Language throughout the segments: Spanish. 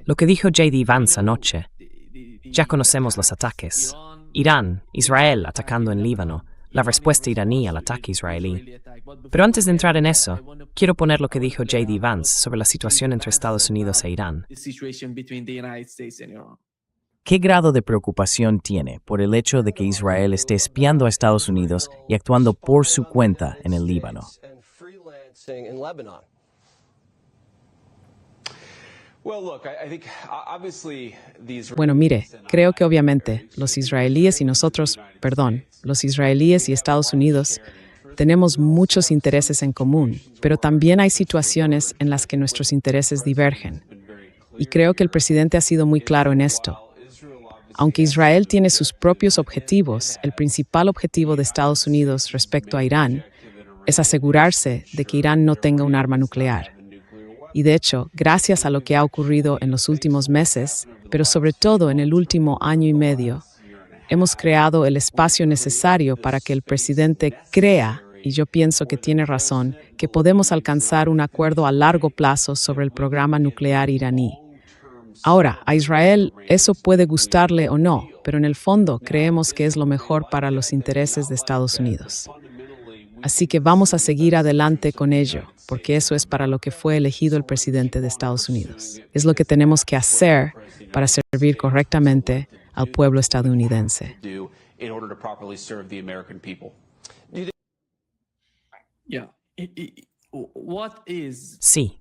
Lo que dijo J.D. Vance anoche. Ya conocemos los ataques. Irán, Israel atacando en Líbano, la respuesta iraní al ataque israelí. Pero antes de entrar en eso, quiero poner lo que dijo J.D. Vance sobre la situación entre Estados Unidos e Irán. ¿Qué grado de preocupación tiene por el hecho de que Israel esté espiando a Estados Unidos y actuando por su cuenta en el Líbano? Bueno, mire, creo que obviamente los israelíes y Estados Unidos tenemos muchos intereses en común, pero también hay situaciones en las que nuestros intereses divergen. Y creo que el presidente ha sido muy claro en esto. Aunque Israel tiene sus propios objetivos, el principal objetivo de Estados Unidos respecto a Irán es asegurarse de que Irán no tenga un arma nuclear. Y de hecho, gracias a lo que ha ocurrido en los últimos meses, pero sobre todo en el último año y medio, hemos creado el espacio necesario para que el presidente crea, y yo pienso que tiene razón, que podemos alcanzar un acuerdo a largo plazo sobre el programa nuclear iraní. Ahora, a Israel eso puede gustarle o no, pero en el fondo creemos que es lo mejor para los intereses de Estados Unidos. Así que vamos a seguir adelante con ello, porque eso es para lo que fue elegido el presidente de Estados Unidos. Es lo que tenemos que hacer para servir correctamente al pueblo estadounidense. Sí.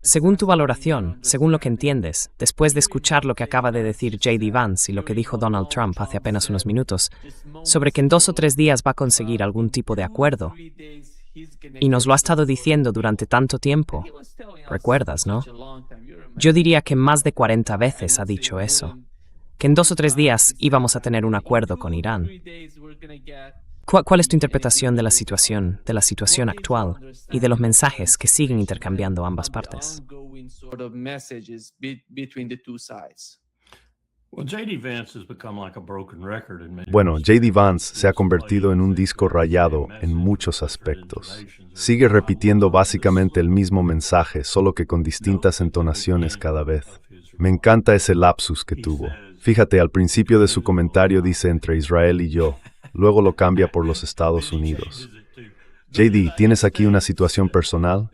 Según tu valoración, según lo que entiendes, después de escuchar lo que acaba de decir J.D. Vance y lo que dijo Donald Trump hace apenas unos minutos, sobre que en 2 o 3 días va a conseguir algún tipo de acuerdo, y nos lo ha estado diciendo durante tanto tiempo, ¿recuerdas, no? Yo diría que más de 40 veces ha dicho eso, que en 2 o 3 días íbamos a tener un acuerdo con Irán. ¿Cuál es tu interpretación de la situación actual y de los mensajes que siguen intercambiando ambas partes? Bueno, J.D. Vance se ha convertido en un disco rayado en muchos aspectos. Sigue repitiendo básicamente el mismo mensaje, solo que con distintas entonaciones cada vez. Me encanta ese lapsus que tuvo. Fíjate, al principio de su comentario dice entre Israel y yo. Luego lo cambia por los Estados Unidos. J.D., ¿tienes aquí una situación personal?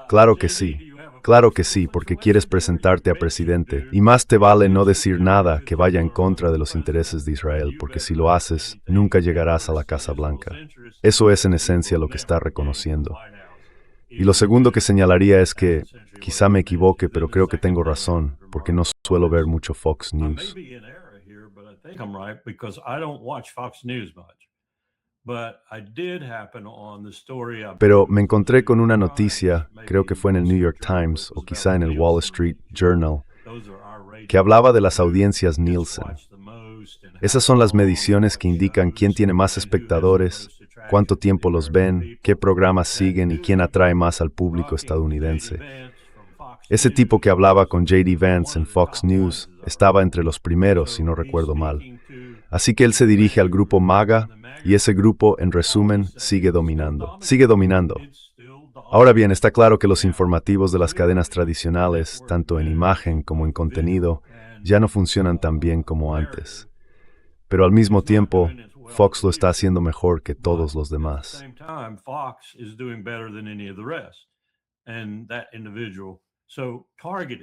Claro que sí, porque quieres presentarte a presidente. Y más te vale no decir nada que vaya en contra de los intereses de Israel, porque si lo haces, nunca llegarás a la Casa Blanca. Eso es en esencia lo que está reconociendo. Y lo segundo que señalaría es que, quizá me equivoque, pero creo que tengo razón, porque no suelo ver mucho Fox News. Pero me encontré con una noticia, creo que fue en el New York Times o quizá en el Wall Street Journal, que hablaba de las audiencias Nielsen. Esas son las mediciones que indican quién tiene más espectadores, cuánto tiempo los ven, qué programas siguen y quién atrae más al público estadounidense. Ese tipo que hablaba con J.D. Vance en Fox News estaba entre los primeros, si no recuerdo mal. Así que él se dirige al grupo MAGA y ese grupo, en resumen, sigue dominando. Ahora bien, está claro que los informativos de las cadenas tradicionales, tanto en imagen como en contenido, ya no funcionan tan bien como antes. Pero al mismo tiempo, Fox lo está haciendo mejor que todos los demás.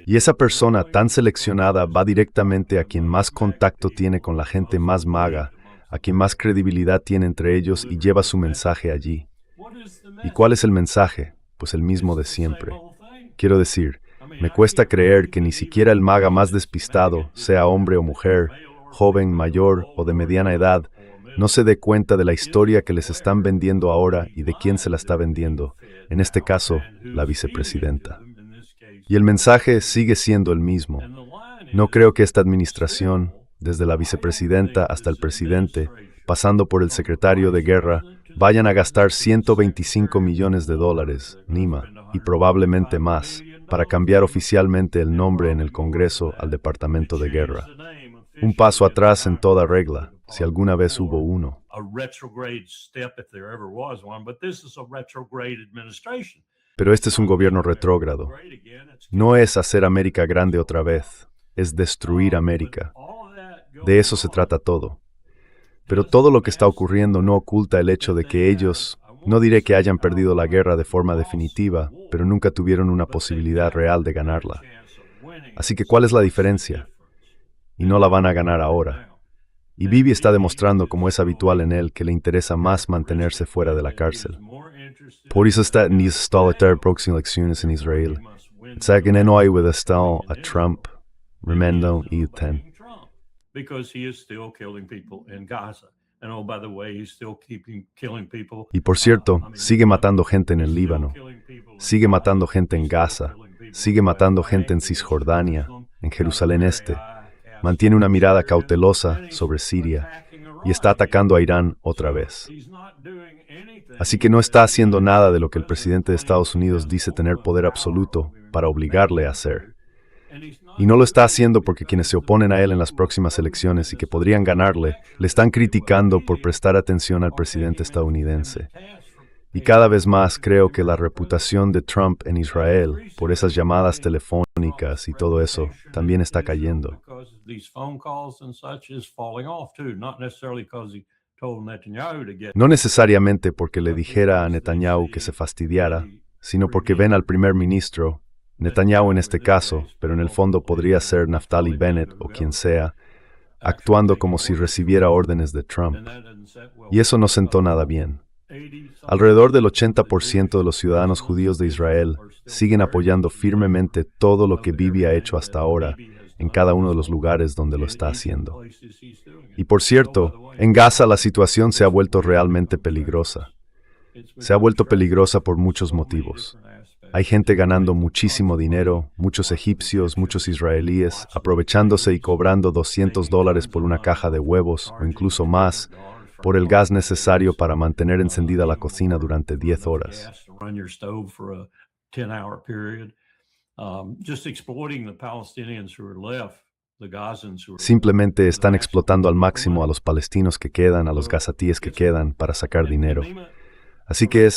Y esa persona tan seleccionada va directamente a quien más contacto tiene con la gente más maga, a quien más credibilidad tiene entre ellos y lleva su mensaje allí. ¿Y cuál es el mensaje? Pues el mismo de siempre. Quiero decir, me cuesta creer que ni siquiera el maga más despistado, sea hombre o mujer, joven, mayor o de mediana edad, no se dé cuenta de la historia que les están vendiendo ahora y de quién se la está vendiendo, en este caso, la vicepresidenta. Y el mensaje sigue siendo el mismo. No creo que esta administración, desde la vicepresidenta hasta el presidente, pasando por el secretario de Guerra, vayan a gastar $125 millones, NIMA, y probablemente más, para cambiar oficialmente el nombre en el Congreso al Departamento de Guerra. Un paso atrás en toda regla, si alguna vez hubo uno. Pero este es un gobierno retrógrado. No es hacer América grande otra vez, es destruir América. De eso se trata todo. Pero todo lo que está ocurriendo no oculta el hecho de que ellos, no diré que hayan perdido la guerra de forma definitiva, pero nunca tuvieron una posibilidad real de ganarla. Así que, ¿cuál es la diferencia? Y no la van a ganar ahora. Y Bibi está demostrando, como es habitual en él, que le interesa más mantenerse fuera de la cárcel. Por eso está en las próximas elecciones en Israel. Está que no hay a Trump, remendo y ten. Y por cierto, sigue matando gente en el Líbano, sigue matando gente en Gaza, sigue matando gente en Cisjordania, en Jerusalén Este. Mantiene una mirada cautelosa sobre Siria y está atacando a Irán otra vez. Así que no está haciendo nada de lo que el presidente de Estados Unidos dice tener poder absoluto para obligarle a hacer. Y no lo está haciendo porque quienes se oponen a él en las próximas elecciones y que podrían ganarle, le están criticando por prestar atención al presidente estadounidense. Y cada vez más creo que la reputación de Trump en Israel, por esas llamadas telefónicas y todo eso, también está cayendo. No necesariamente porque le dijera a Netanyahu que se fastidiara, sino porque ven al primer ministro, Netanyahu en este caso, pero en el fondo podría ser Naftali Bennett o quien sea, actuando como si recibiera órdenes de Trump. Y eso no sentó nada bien. Alrededor del 80% de los ciudadanos judíos de Israel siguen apoyando firmemente todo lo que Bibi ha hecho hasta ahora en cada uno de los lugares donde lo está haciendo. Y por cierto, en Gaza la situación se ha vuelto realmente peligrosa. Se ha vuelto peligrosa por muchos motivos. Hay gente ganando muchísimo dinero, muchos egipcios, muchos israelíes, aprovechándose y cobrando $200 por una caja de huevos o incluso más, por el gas necesario para mantener encendida la cocina durante 10 horas. Simplemente están explotando al máximo a los palestinos que quedan, a los gazatíes que quedan, para sacar dinero. Así que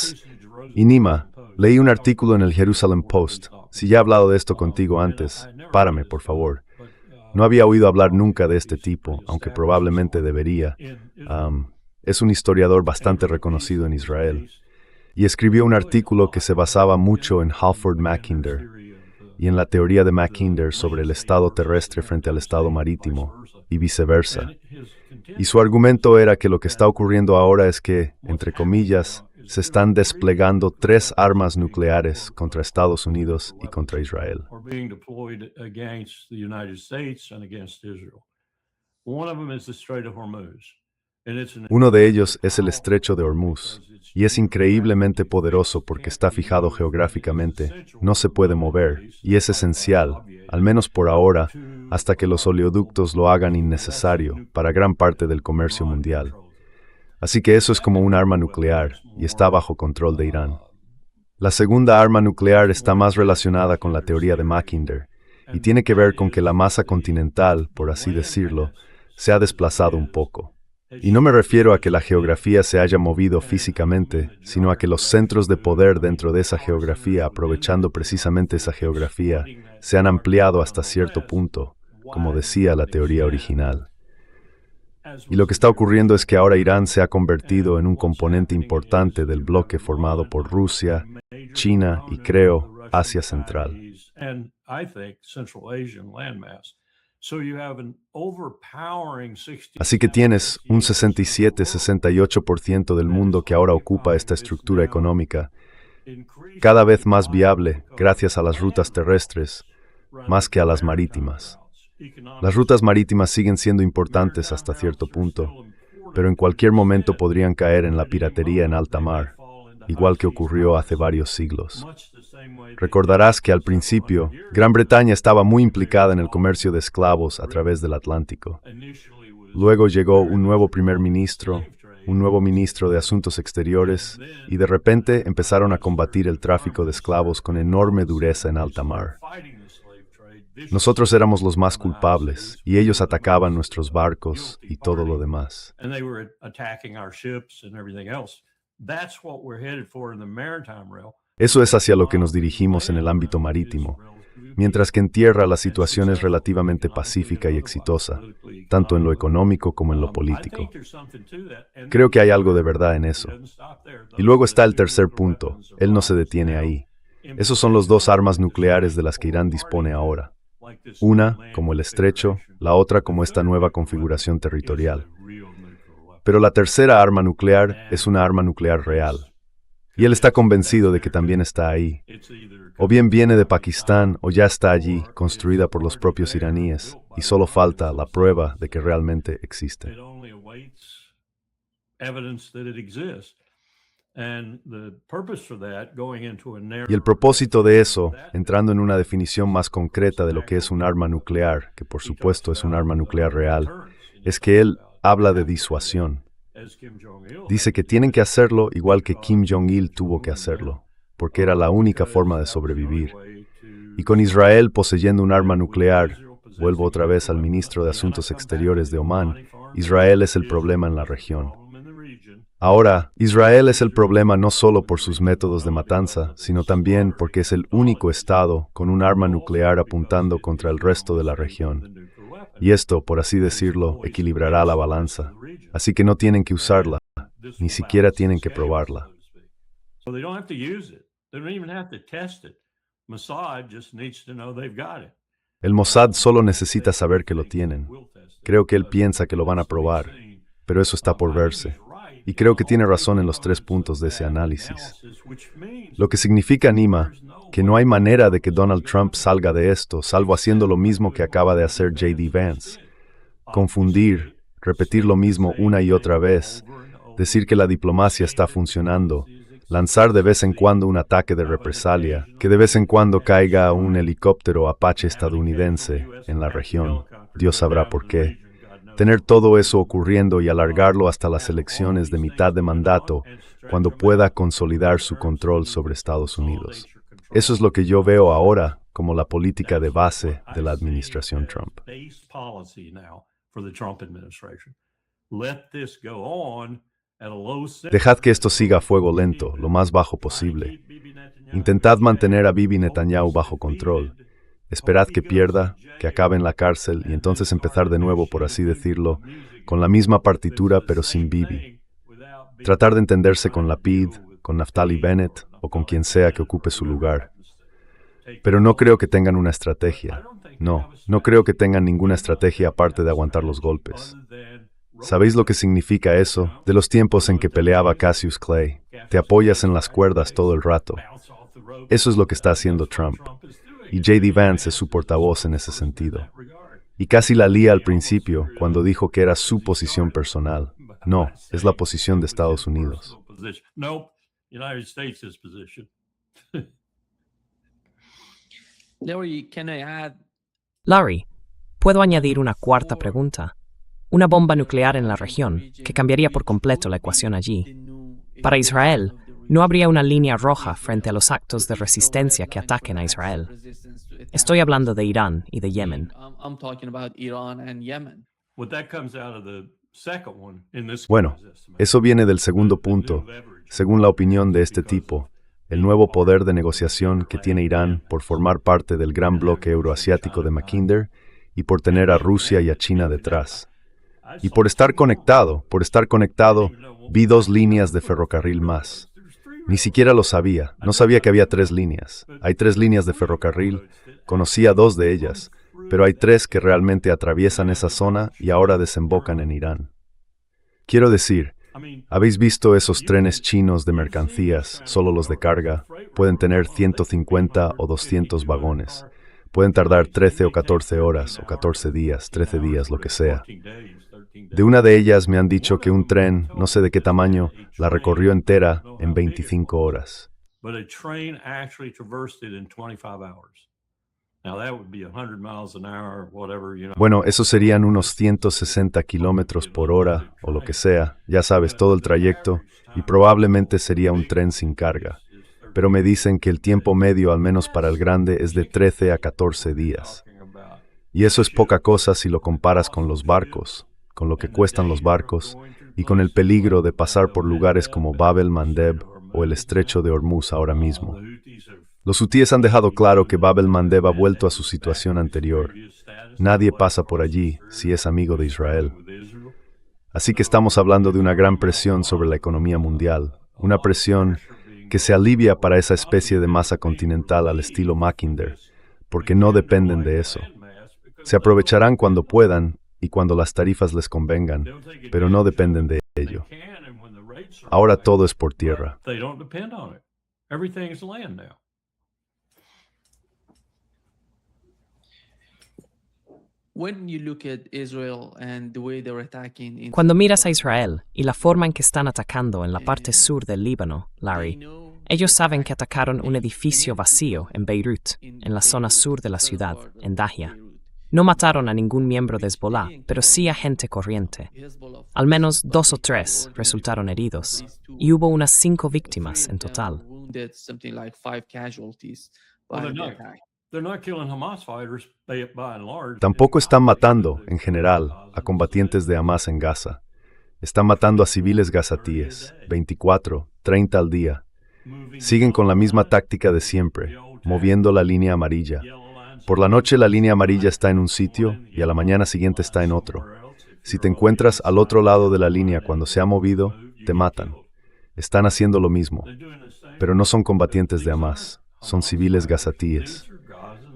Y Nima, leí un artículo en el Jerusalem Post. Si ya he hablado de esto contigo antes, párame, por favor. No había oído hablar nunca de este tipo, aunque probablemente debería. Es un historiador bastante reconocido en Israel. Y escribió un artículo que se basaba mucho en Halford Mackinder y en la teoría de Mackinder sobre el estado terrestre frente al estado marítimo y viceversa. Y su argumento era que lo que está ocurriendo ahora es que, entre comillas, se están desplegando 3 armas nucleares contra Estados Unidos y contra Israel. Uno de ellos es el Estrecho de Hormuz, y es increíblemente poderoso porque está fijado geográficamente, no se puede mover, y es esencial, al menos por ahora, hasta que los oleoductos lo hagan innecesario para gran parte del comercio mundial. Así que eso es como un arma nuclear, y está bajo control de Irán. La segunda arma nuclear está más relacionada con la teoría de Mackinder, y tiene que ver con que la masa continental, por así decirlo, se ha desplazado un poco. Y no me refiero a que la geografía se haya movido físicamente, sino a que los centros de poder dentro de esa geografía, aprovechando precisamente esa geografía, se han ampliado hasta cierto punto, como decía la teoría original. Y lo que está ocurriendo es que ahora Irán se ha convertido en un componente importante del bloque formado por Rusia, China y, creo, Asia Central. Así que tienes un 67-68% del mundo que ahora ocupa esta estructura económica, cada vez más viable gracias a las rutas terrestres, más que a las marítimas. Las rutas marítimas siguen siendo importantes hasta cierto punto, pero en cualquier momento podrían caer en la piratería en alta mar, igual que ocurrió hace varios siglos. Recordarás que al principio, Gran Bretaña estaba muy implicada en el comercio de esclavos a través del Atlántico. Luego llegó un nuevo primer ministro, un nuevo ministro de Asuntos Exteriores, y de repente empezaron a combatir el tráfico de esclavos con enorme dureza en alta mar. Nosotros éramos los más culpables, y ellos atacaban nuestros barcos y todo lo demás. Eso es hacia lo que nos dirigimos en el ámbito marítimo, mientras que en tierra la situación es relativamente pacífica y exitosa, tanto en lo económico como en lo político. Creo que hay algo de verdad en eso. Y luego está el tercer punto, él no se detiene ahí. Esos son los dos armas nucleares de las que Irán dispone ahora. Una como el estrecho, la otra como esta nueva configuración territorial. Pero la tercera arma nuclear es una arma nuclear real. Y él está convencido de que también está ahí. O bien viene de Pakistán o ya está allí, construida por los propios iraníes, y solo falta la prueba de que realmente existe. Y el propósito de eso, entrando en una definición más concreta de lo que es un arma nuclear, que por supuesto es un arma nuclear real, es que él habla de disuasión. Dice que tienen que hacerlo igual que Kim Jong-il tuvo que hacerlo, porque era la única forma de sobrevivir. Y con Israel poseyendo un arma nuclear, vuelvo otra vez al ministro de Asuntos Exteriores de Omán, Israel es el problema en la región. Ahora, Israel es el problema no solo por sus métodos de matanza, sino también porque es el único Estado con un arma nuclear apuntando contra el resto de la región. Y esto, por así decirlo, equilibrará la balanza. Así que no tienen que usarla, ni siquiera tienen que probarla. El Mossad solo necesita saber que lo tienen. Creo que él piensa que lo van a probar, pero eso está por verse. Y creo que tiene razón en los 3 puntos de ese análisis. Lo que significa, Nima, que no hay manera de que Donald Trump salga de esto, salvo haciendo lo mismo que acaba de hacer J.D. Vance. Confundir, repetir lo mismo una y otra vez, decir que la diplomacia está funcionando, lanzar de vez en cuando un ataque de represalia, que de vez en cuando caiga un helicóptero Apache estadounidense en la región. Dios sabrá por qué. Tener todo eso ocurriendo y alargarlo hasta las elecciones de mitad de mandato, cuando pueda consolidar su control sobre Estados Unidos. Eso es lo que yo veo ahora como la política de base de la administración Trump. Dejad que esto siga a fuego lento, lo más bajo posible. Intentad mantener a Bibi Netanyahu bajo control. Esperad que pierda, que acabe en la cárcel y entonces empezar de nuevo, por así decirlo, con la misma partitura pero sin Bibi. Tratar de entenderse con Lapid, con Naftali Bennett o con quien sea que ocupe su lugar. Pero no creo que tengan una estrategia. No creo que tengan ninguna estrategia aparte de aguantar los golpes. ¿Sabéis lo que significa eso? De los tiempos en que peleaba Cassius Clay. Te apoyas en las cuerdas todo el rato. Eso es lo que está haciendo Trump. Y J.D. Vance es su portavoz en ese sentido. Y casi la lía al principio cuando dijo que era su posición personal. No, es la posición de Estados Unidos. Larry, ¿puedo añadir una cuarta pregunta? Una bomba nuclear en la región, que cambiaría por completo la ecuación allí. Para Israel, no habría una línea roja frente a los actos de resistencia que ataquen a Israel. Estoy hablando de Irán y de Yemen. Bueno, eso viene del segundo punto. Según la opinión de este tipo, el nuevo poder de negociación que tiene Irán por formar parte del gran bloque euroasiático de Mackinder y por tener a Rusia y a China detrás. Y por estar conectado, vi 2 líneas de ferrocarril más. Ni siquiera lo sabía, no sabía que había 3 líneas. Hay 3 líneas de ferrocarril, conocía 2 de ellas, pero hay 3 que realmente atraviesan esa zona y ahora desembocan en Irán. Quiero decir, ¿habéis visto esos trenes chinos de mercancías, solo los de carga? Pueden tener 150 o 200 vagones. Pueden tardar 13 o 14 horas, o 14 días, 13 días, lo que sea. De una de ellas me han dicho que un tren, no sé de qué tamaño, la recorrió entera en 25 horas. Bueno, eso serían unos 160 kilómetros por hora, o lo que sea, ya sabes, todo el trayecto, y probablemente sería un tren sin carga. Pero me dicen que el tiempo medio, al menos para el grande, es de 13 a 14 días. Y eso es poca cosa si lo comparas con los barcos, con lo que cuestan los barcos, y con el peligro de pasar por lugares como Bab el Mandeb o el estrecho de Hormuz ahora mismo. Los hutíes han dejado claro que Bab el-Mandeb ha vuelto a su situación anterior. Nadie pasa por allí si es amigo de Israel. Así que estamos hablando de una gran presión sobre la economía mundial, una presión que se alivia para esa especie de masa continental al estilo Mackinder, porque no dependen de eso. Se aprovecharán cuando puedan y cuando las tarifas les convengan, pero no dependen de ello. Ahora todo es por tierra. Cuando miras a Israel y la forma en que están atacando en la parte sur del Líbano, Larry, ellos saben que atacaron un edificio vacío en Beirut, en la zona sur de la ciudad, en Dahia. No mataron a ningún miembro de Hezbollah, pero sí a gente corriente. Al menos 2 o 3 resultaron heridos, y hubo unas 5 víctimas en total. Tampoco están matando, en general, a combatientes de Hamas en Gaza. Están matando a civiles gazatíes, 24, 30 al día. Siguen con la misma táctica de siempre, moviendo la línea amarilla. Por la noche la línea amarilla está en un sitio y a la mañana siguiente está en otro. Si te encuentras al otro lado de la línea cuando se ha movido, te matan. Están haciendo lo mismo, pero no son combatientes de Hamas, son civiles gazatíes.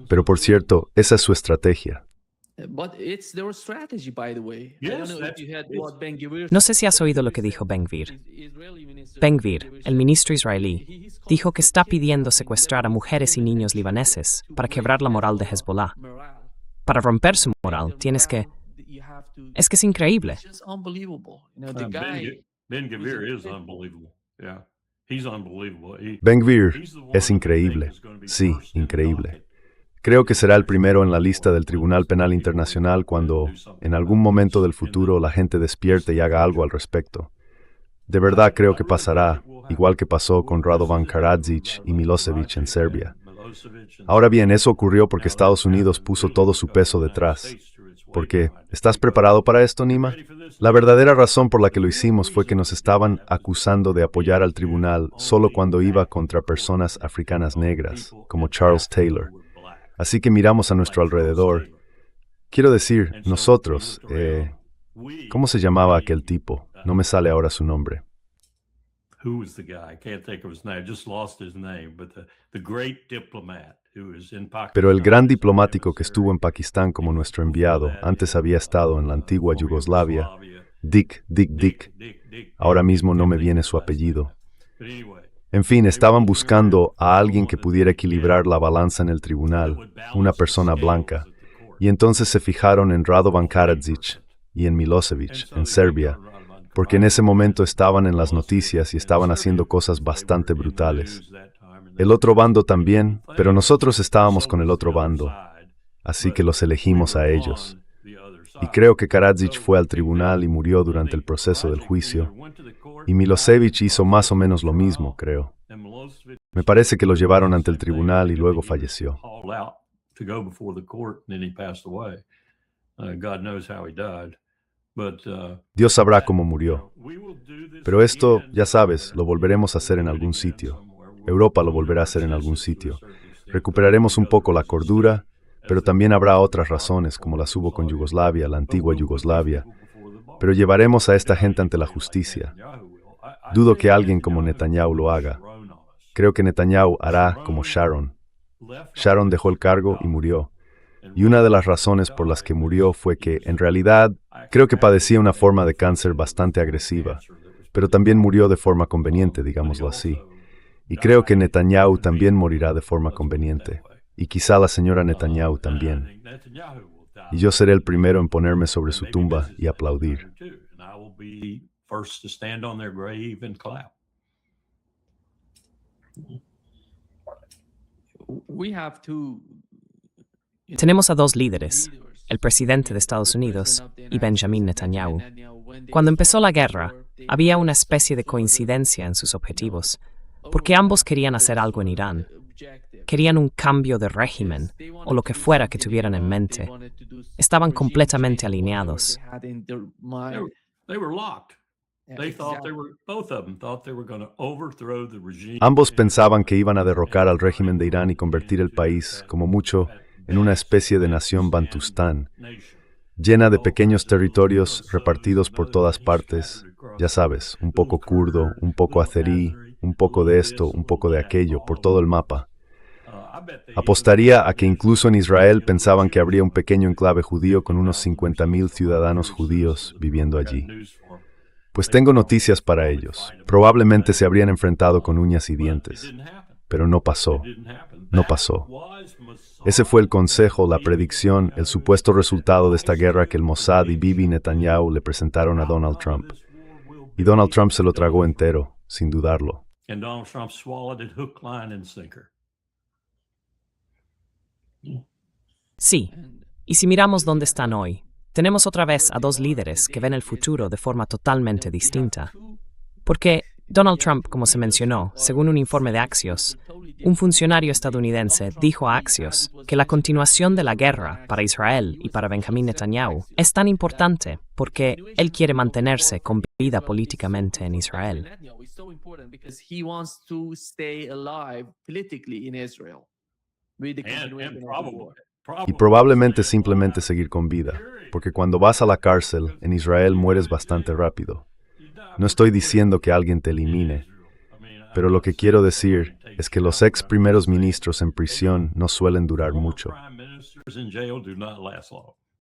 Pero por cierto, esa es su estrategia. No sé si has oído lo que dijo Ben-Gvir. Ben-Gvir, el ministro israelí, dijo que está pidiendo secuestrar a mujeres y niños libaneses para quebrar la moral de Hezbollah. Para romper su moral, tienes que... Es que es increíble. Ben-Gvir es increíble. Sí, increíble. Creo que será el primero en la lista del Tribunal Penal Internacional cuando, en algún momento del futuro, la gente despierte y haga algo al respecto. De verdad creo que pasará, igual que pasó con Radovan Karadzic y Milosevic en Serbia. Ahora bien, eso ocurrió porque Estados Unidos puso todo su peso detrás. Porque, ¿estás preparado para esto, Nima? La verdadera razón por la que lo hicimos fue que nos estaban acusando de apoyar al tribunal solo cuando iba contra personas africanas negras, como Charles Taylor. Así que miramos a nuestro alrededor. Quiero decir, nosotros, ¿cómo se llamaba aquel tipo? No me sale ahora su nombre. Pero el gran diplomático que estuvo en Pakistán como nuestro enviado, antes había estado en la antigua Yugoslavia, Dick. Ahora mismo no me viene su apellido. En fin, estaban buscando a alguien que pudiera equilibrar la balanza en el tribunal, una persona blanca, y entonces se fijaron en Radovan Karadzic y en Milosevic, en Serbia, porque en ese momento estaban en las noticias y estaban haciendo cosas bastante brutales. El otro bando también, pero nosotros estábamos con el otro bando, así que los elegimos a ellos. Y creo que Karadzic fue al tribunal y murió durante el proceso del juicio. Y Milosevic hizo más o menos lo mismo, creo. Me parece que lo llevaron ante el tribunal y luego falleció. Dios sabrá cómo murió. Pero esto, ya sabes, lo volveremos a hacer en algún sitio. Europa lo volverá a hacer en algún sitio. Recuperaremos un poco la cordura, pero también habrá otras razones, como las hubo con Yugoslavia, la antigua Yugoslavia. Pero llevaremos a esta gente ante la justicia. Dudo que alguien como Netanyahu lo haga. Creo que Netanyahu hará como Sharon. Sharon dejó el cargo y murió. Y una de las razones por las que murió fue que, en realidad, creo que padecía una forma de cáncer bastante agresiva, pero también murió de forma conveniente, digámoslo así. Y creo que Netanyahu también morirá de forma conveniente. Y quizá la señora Netanyahu también. Y yo seré el primero en ponerme sobre su tumba y aplaudir. Tenemos a 2 líderes, el presidente de Estados Unidos y Benjamin Netanyahu. Cuando empezó la guerra, había una especie de coincidencia en sus objetivos, porque ambos querían hacer algo en Irán. Querían un cambio de régimen, o lo que fuera que tuvieran en mente. Estaban completamente alineados. Ambos pensaban que iban a derrocar al régimen de Irán y convertir el país, como mucho, en una especie de nación bantustán, llena de pequeños territorios repartidos por todas partes, ya sabes, un poco kurdo, un poco azerí, un poco de esto, un poco de aquello, por todo el mapa. Apostaría a que incluso en Israel pensaban que habría un pequeño enclave judío con unos 50,000 ciudadanos judíos viviendo allí. Pues tengo noticias para ellos. Probablemente se habrían enfrentado con uñas y dientes. Pero no pasó. No pasó. Ese fue el consejo, la predicción, el supuesto resultado de esta guerra que el Mossad y Bibi Netanyahu le presentaron a Donald Trump. Y Donald Trump se lo tragó entero, sin dudarlo. Sí, y si miramos dónde están hoy, tenemos otra vez a dos líderes que ven el futuro de forma totalmente distinta. Porque Donald Trump, como se mencionó, según un informe de Axios, un funcionario estadounidense dijo a Axios que la continuación de la guerra para Israel y para Benjamin Netanyahu es tan importante porque él quiere mantenerse con vida políticamente en Israel. Y probablemente simplemente seguir con vida, porque cuando vas a la cárcel, en Israel mueres bastante rápido. No estoy diciendo que alguien te elimine, pero lo que quiero decir es que los ex primeros ministros en prisión no suelen durar mucho.